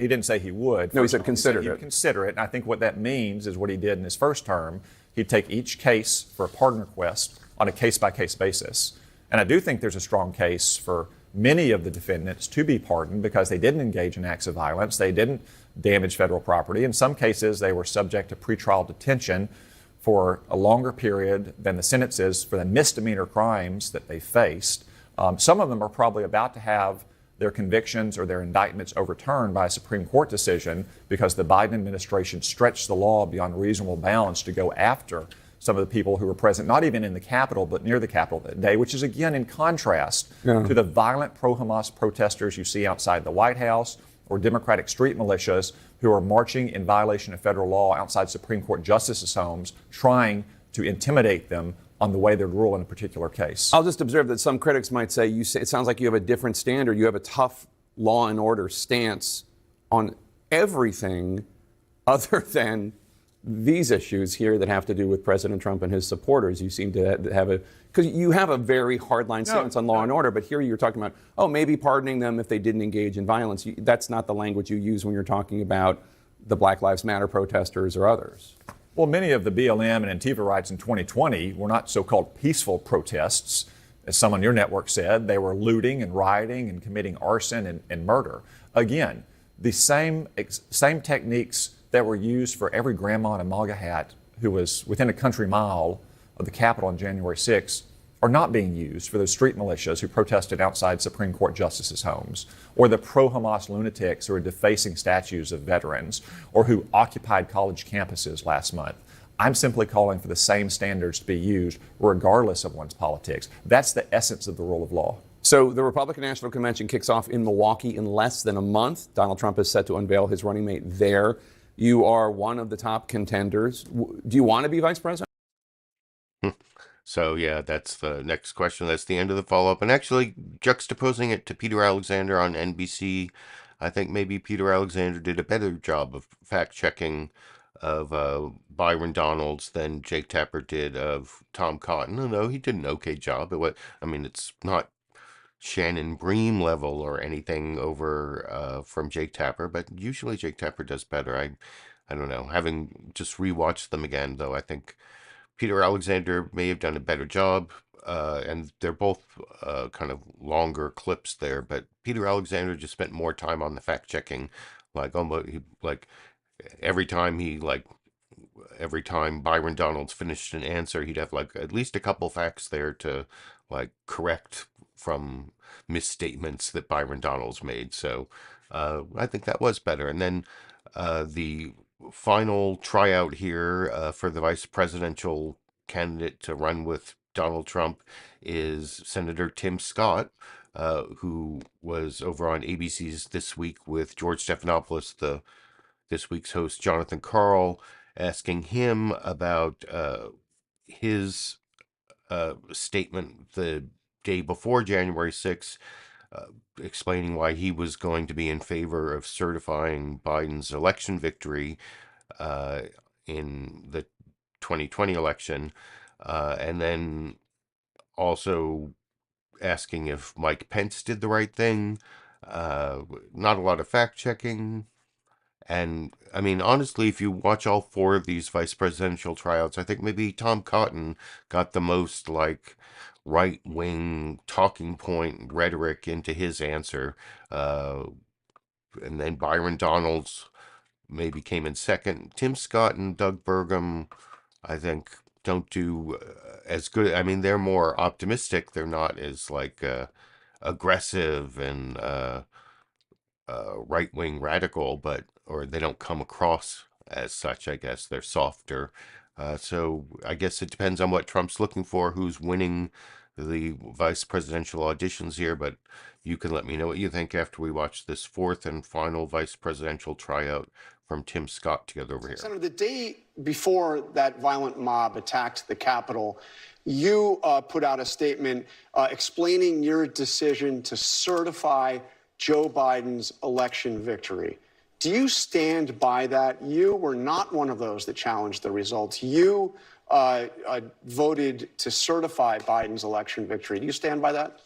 didn't say he would. No, he said consider it. He'd consider it, and I think what that means is what he did in his first term. He'd take each case for a pardon request on a case-by-case basis. And I do think there's a strong case for many of the defendants to be pardoned because they didn't engage in acts of violence, they didn't damage federal property. In some cases, they were subject to pretrial detention for a longer period than the sentences for the misdemeanor crimes that they faced. Some of them are probably about to have their convictions or their indictments overturned by a Supreme Court decision because the Biden administration stretched the law beyond reasonable bounds to go after some of the people who were present, not even in the Capitol, but near the Capitol that day, which is again in contrast to the violent pro-Hamas protesters you see outside the White House or Democratic street militias who are marching in violation of federal law outside Supreme Court justices' homes, trying to intimidate them on the way they'd rule in a particular case. I'll just observe that some critics might say, it sounds like you have a different standard. You have a tough law and order stance on everything other than these issues here that have to do with President Trump and his supporters. You seem to have because you have a very hardline stance on law and order, but here you're talking about, maybe pardoning them if they didn't engage in violence. That's not the language you use when you're talking about the Black Lives Matter protesters or others. Well, many of the BLM and Antifa riots in 2020 were not so-called peaceful protests. As some on your network said, they were looting and rioting and committing arson and murder. Again, the same techniques that were used for every grandma in a MAGA hat who was within a country mile of the Capitol on January 6th are not being used for those street militias who protested outside Supreme Court justices' homes, or the pro-Hamas lunatics who are defacing statues of veterans, or who occupied college campuses last month. I'm simply calling for the same standards to be used regardless of one's politics. That's the essence of the rule of law. So the Republican National Convention kicks off in Milwaukee in less than a month. Donald Trump is set to unveil his running mate there. You are one of the top contenders. Do you want to be vice president? So, yeah, that's the next question. That's the end of the follow-up. And actually, juxtaposing it to Peter Alexander on NBC I think maybe Peter Alexander did a better job of fact-checking of Byron Donalds than Jake Tapper did of Tom Cotton. No, he did an okay job. It's not Shannon Bream level or anything over from Jake Tapper, but usually Jake Tapper does better. I don't know. Having just rewatched them again, though, I think Peter Alexander may have done a better job, and they're both kind of longer clips there. But Peter Alexander just spent more time on the fact checking, like every time Byron Donalds finished an answer, he'd have like at least a couple facts there to like correct from misstatements that Byron Donalds made. So I think that was better. And then the final tryout here for the vice presidential candidate to run with Donald Trump is Senator Tim Scott, who was over on ABC's This Week with George Stephanopoulos, this week's host, Jonathan Karl, asking him about his statement the day before January 6th, explaining why he was going to be in favor of certifying Biden's election victory in the 2020 election, and then also asking if Mike Pence did the right thing. Not a lot of fact checking. And I mean, honestly, if you watch all four of these vice presidential tryouts, I think maybe Tom Cotton got the most like right wing talking point rhetoric into his answer. And then Byron Donalds maybe came in second. Tim Scott and Doug Burgum, I think, don't do as good. I mean, they're more optimistic. They're not as like aggressive and right wing radical, or they don't come across as such. I guess they're softer. So I guess it depends on what Trump's looking for, who's winning the vice presidential auditions here. But you can let me know what you think after we watch this fourth and final vice presidential tryout from Tim Scott together over here. Senator, the day before that violent mob attacked the Capitol, you put out a statement explaining your decision to certify Joe Biden's election victory. Do you stand by that? You were not one of those that challenged the results. You voted to certify Biden's election victory. Do you stand by that?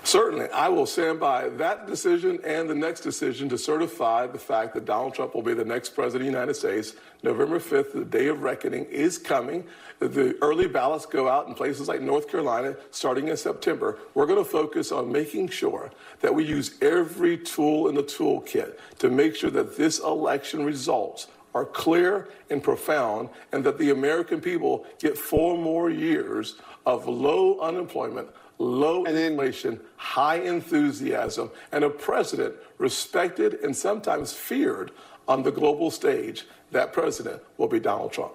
Certainly. I will stand by that decision and the next decision to certify the fact that Donald Trump will be the next president of the United States. November 5th, the day of reckoning, is coming. The early ballots go out in places like North Carolina starting in September. We're going to focus on making sure that we use every tool in the toolkit to make sure that this election results are clear and profound, and that the American people get 4 more years of low unemployment, low inflation, high enthusiasm, and a president respected and sometimes feared on the global stage. That president will be Donald Trump.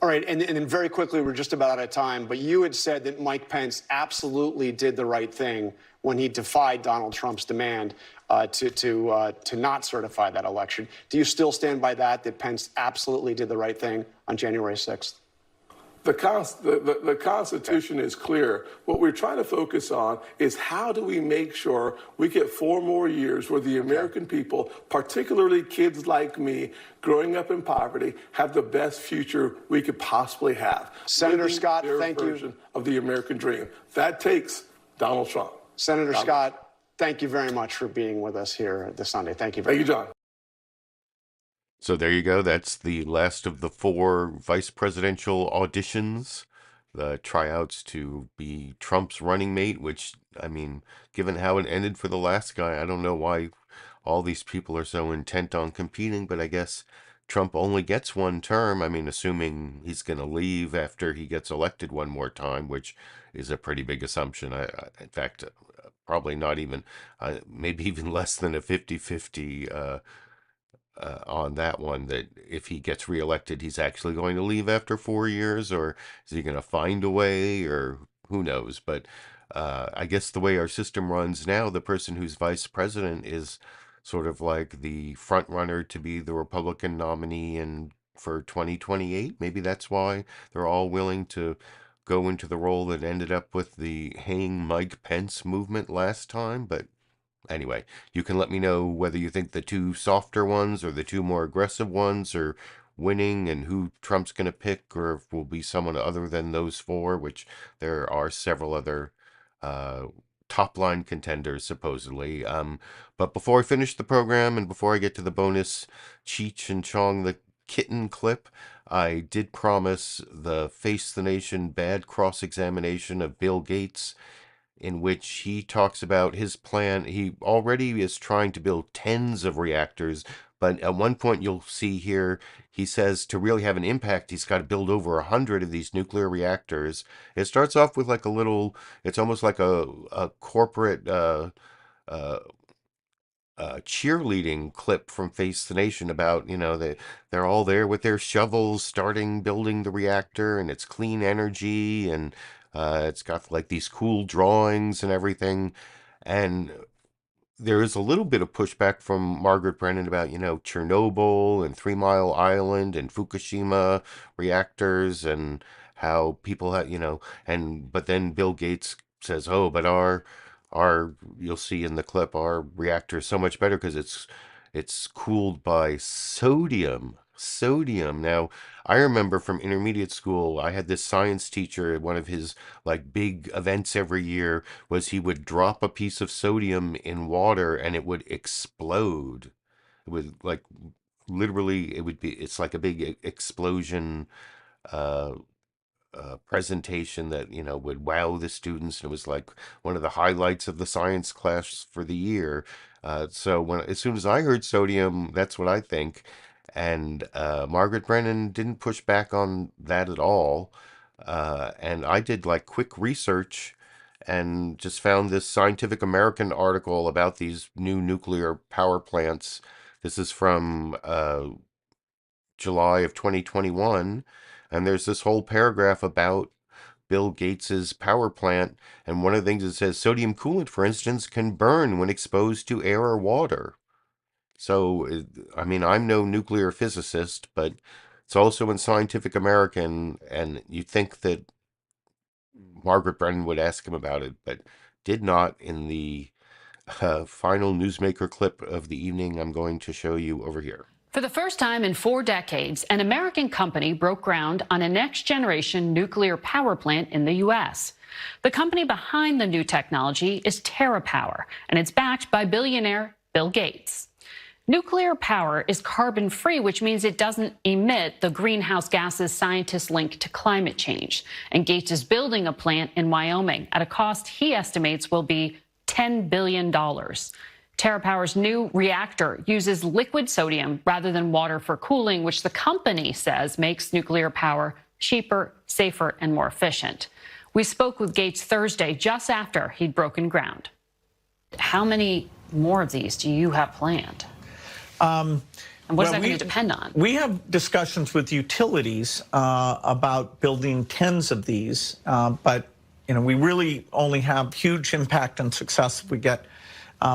All right, and then very quickly, we're just about out of time, but you had said that Mike Pence absolutely did the right thing when he defied Donald Trump's demand to not certify that election. Do you still stand by that Pence absolutely did the right thing on January 6th? The Constitution is clear. What we're trying to focus on is how do we make sure we get 4 more years where the American people, particularly kids like me, growing up in poverty, have the best future we could possibly have. Senator Scott, thank you. Version of the American dream. That takes Donald Trump. Senator Scott, thank you very much for being with us here this Sunday. Thank you very much. Thank you, John. So there you go. That's the last of the 4 vice presidential auditions, the tryouts to be Trump's running mate, which, I mean, given how it ended for the last guy, I don't know why all these people are so intent on competing, but I guess Trump only gets 1 term. I mean, assuming he's going to leave after he gets elected 1 more time, which is a pretty big assumption. In fact, probably not even, maybe even less than a 50-50 on that one, that if he gets reelected, he's actually going to leave after 4 years, or is he going to find a way, or who knows? But I guess the way our system runs now, the person who's vice president is sort of like the front runner to be the Republican nominee for 2028. Maybe that's why they're all willing to go into the role that ended up with the hang Mike Pence movement last time, but anyway, you can let me know whether you think the two softer ones or the two more aggressive ones are winning and who Trump's going to pick, or if will be someone other than those four, which there are several other top line contenders supposedly. But before I finish the program and before I get to the bonus Cheech and Chong the kitten clip, I did promise the Face the Nation bad cross-examination of Bill Gates, in which he talks about his plan. He already is trying to build tens of reactors, but at one point you'll see here, he says to really have an impact, he's got to build over 100 of these nuclear reactors. It starts off with like a little, it's almost like a corporate cheerleading clip from Face the Nation about, they're all there with their shovels starting building the reactor, and it's clean energy, and it's got like these cool drawings and everything. And there is a little bit of pushback from Margaret Brennan about, Chernobyl and 3 Mile Island and Fukushima reactors, and how people have, but then Bill Gates says, oh, but you'll see in the clip, our reactor is so much better because it's cooled by sodium. Now, I remember from intermediate school, I had this science teacher. One of his like big events every year was he would drop a piece of sodium in water and it would explode. It would like literally, it's like a big explosion presentation that would wow the students, and it was like one of the highlights of the science class for the year. So as soon as I heard sodium, that's what I think. And Margaret Brennan didn't push back on that at all. And I did like quick research and just found this Scientific American article about these new nuclear power plants. This is from July of 2021. And there's this whole paragraph about Bill Gates's power plant. And one of the things it says, sodium coolant, for instance, can burn when exposed to air or water. So, I mean, I'm no nuclear physicist, but it's also in Scientific American, and you'd think that Margaret Brennan would ask him about it, but did not in the final newsmaker clip of the evening I'm going to show you over here. For the first time in 4 decades, an American company broke ground on a next-generation nuclear power plant in the U.S. The company behind the new technology is TerraPower, and it's backed by billionaire Bill Gates. Nuclear power is carbon-free, which means it doesn't emit the greenhouse gases scientists link to climate change. And Gates is building a plant in Wyoming at a cost he estimates will be $10 billion. TerraPower's new reactor uses liquid sodium rather than water for cooling, which the company says makes nuclear power cheaper, safer, and more efficient. We spoke with Gates Thursday, just after he'd broken ground. How many more of these do you have planned? And what is that going to depend on? We have discussions with utilities about building tens of these, but we really only have huge impact and success if we get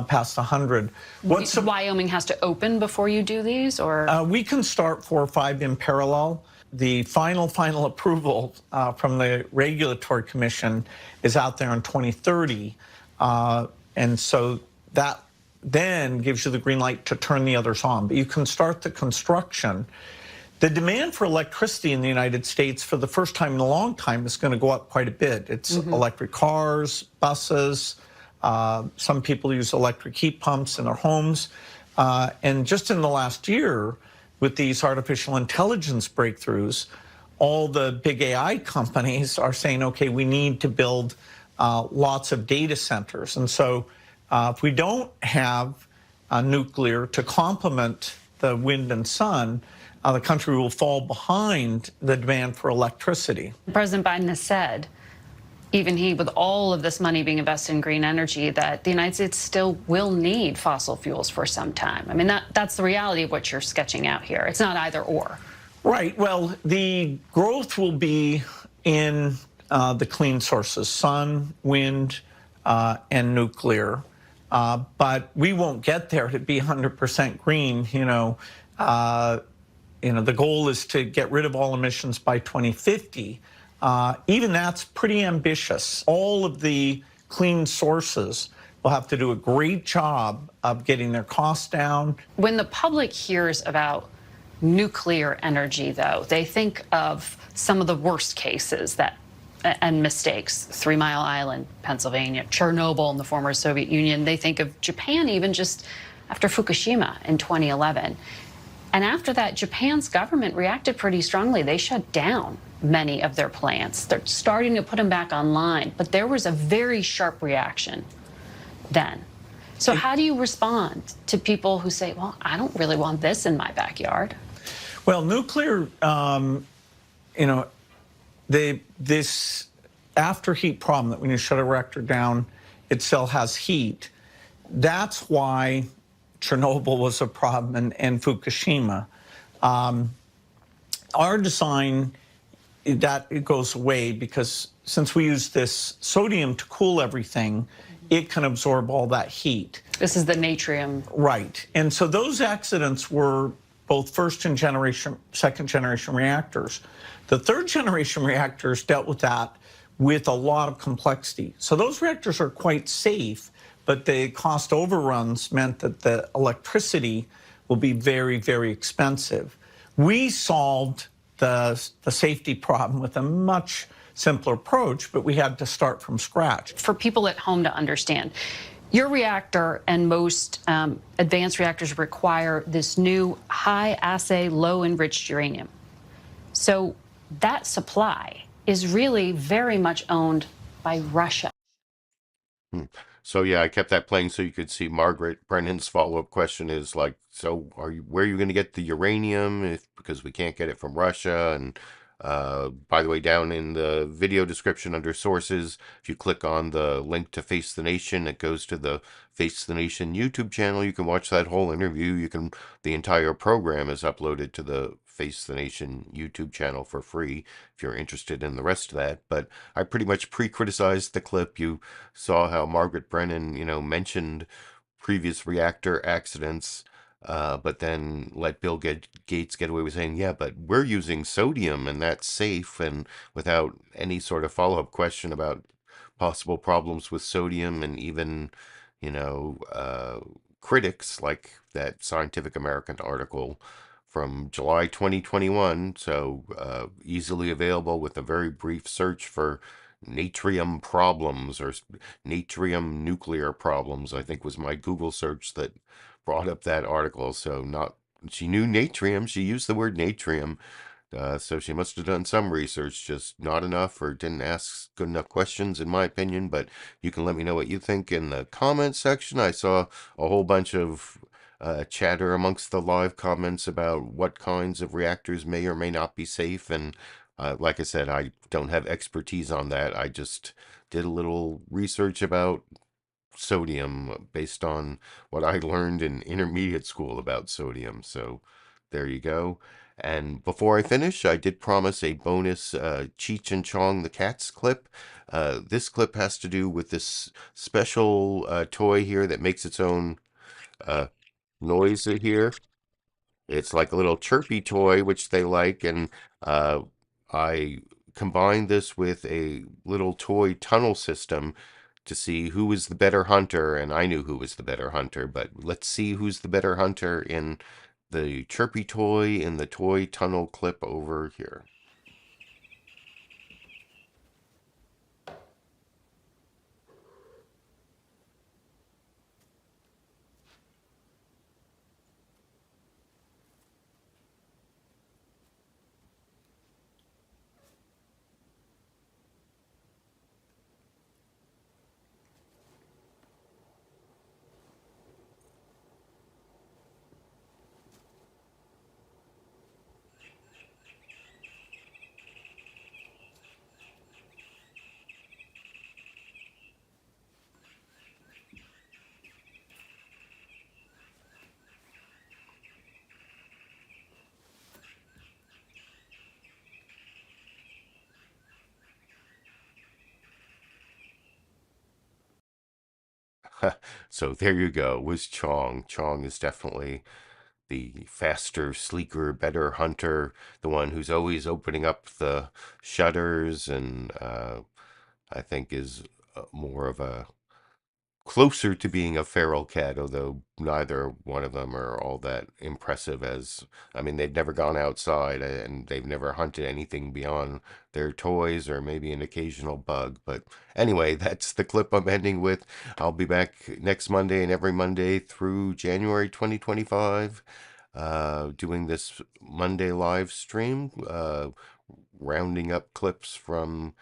past 100. Wyoming has to open before you do these, or we can start 4 or 5 in parallel. The final approval from the Regulatory Commission is out there in 2030, and so that then gives you the green light to turn the others on. But you can start the construction. The demand for electricity in the United States for the first time in a long time is going to go up quite a bit. It's electric cars, buses. Some people use electric heat pumps in their homes. And just in the last year, with these artificial intelligence breakthroughs, all the big AI companies are saying, okay, we need to build lots of data centers. And so if we don't have nuclear to complement the wind and sun, the country will fall behind the demand for electricity. President Biden has said, even he, with all of this money being invested in green energy, that the United States still will need fossil fuels for some time. I mean, that's the reality of what you're sketching out here. It's not either or. Right. Well, the growth will be in the clean sources, sun, wind, and nuclear. But we won't get there to be 100% green. The goal is to get rid of all emissions by 2050. Even that's pretty ambitious. All of the clean sources will have to do a great job of getting their costs down. When the public hears about nuclear energy, though, they think of some of the worst cases and mistakes. 3 Mile Island, Pennsylvania, Chernobyl in the former Soviet Union. They think of Japan even just after Fukushima in 2011. And after that, Japan's government reacted pretty strongly. They shut down many of their plants. They're starting to put them back online. But there was a very sharp reaction then. So how do you respond to people who say, well, I don't really want this in my backyard? Well, nuclear, this after heat problem that when you shut a reactor down, it still has heat. That's why Chernobyl was a problem and Fukushima. Our design, it goes away because since we use this sodium to cool everything, it can absorb all that heat. This is the natrium. Right. And so those accidents were both second generation reactors. The third generation reactors dealt with that with a lot of complexity. So those reactors are quite safe, but the cost overruns meant that the electricity will be very, very expensive. We solved the safety problem with a much simpler approach, but we had to start from scratch. For people at home to understand, your reactor and most advanced reactors require this new high assay, low enriched uranium. So that supply is really very much owned by Russia. So yeah, I kept that playing so you could see Margaret Brennan's follow-up question is like, so where are you going to get the uranium because we can't get it from Russia? And by the way, down in the video description under sources, if you click on the link to Face the Nation, it goes to the Face the Nation YouTube channel. You can watch that whole interview. The entire program is uploaded to the Face the Nation YouTube channel for free if you're interested in the rest of that. But I pretty much pre-criticized the clip. You saw how Margaret Brennan, mentioned previous reactor accidents, but then let Bill Gates get away with saying, yeah, but we're using sodium and that's safe, and without any sort of follow-up question about possible problems with sodium, and even, critics like that Scientific American article from July 2021, so easily available with a very brief search for natrium problems or natrium nuclear problems, I think was my Google search that brought up that article. So she knew natrium, she used the word natrium, so she must have done some research, just not enough, or didn't ask good enough questions in my opinion. But you can let me know what you think in the comments section. I saw a whole bunch of chatter amongst the live comments about what kinds of reactors may or may not be safe, and like I said, I don't have expertise on that. I just did a little research about sodium based on what I learned in intermediate school about sodium. So there you go. And before I finish, I did promise a bonus Cheech and Chong the Cats clip. This clip has to do with this special toy here that makes its own noise here. It's like a little chirpy toy, which they like, and I combined this with a little toy tunnel system to see who was the better hunter, and I knew who was the better hunter, but let's see who's the better hunter in the chirpy toy in the toy tunnel clip over here. So there you go, was Chong. Chong is definitely the faster, sleeker, better hunter, the one who's always opening up the shutters, and I think is more of a closer to being a feral cat, although neither one of them are all that impressive as, I mean, they've never gone outside and they've never hunted anything beyond their toys or maybe an occasional bug. But anyway, that's the clip I'm ending with. I'll be back next Monday and every Monday through January 2025, doing this Monday live stream, rounding up clips from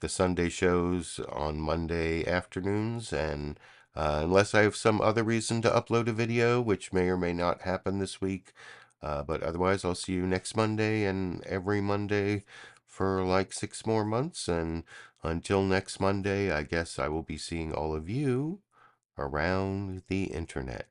the Sunday shows on Monday afternoons, and unless I have some other reason to upload a video, which may or may not happen this week, but otherwise I'll see you next Monday and every Monday for like 6 more months, and until next Monday, I guess I will be seeing all of you around the internet.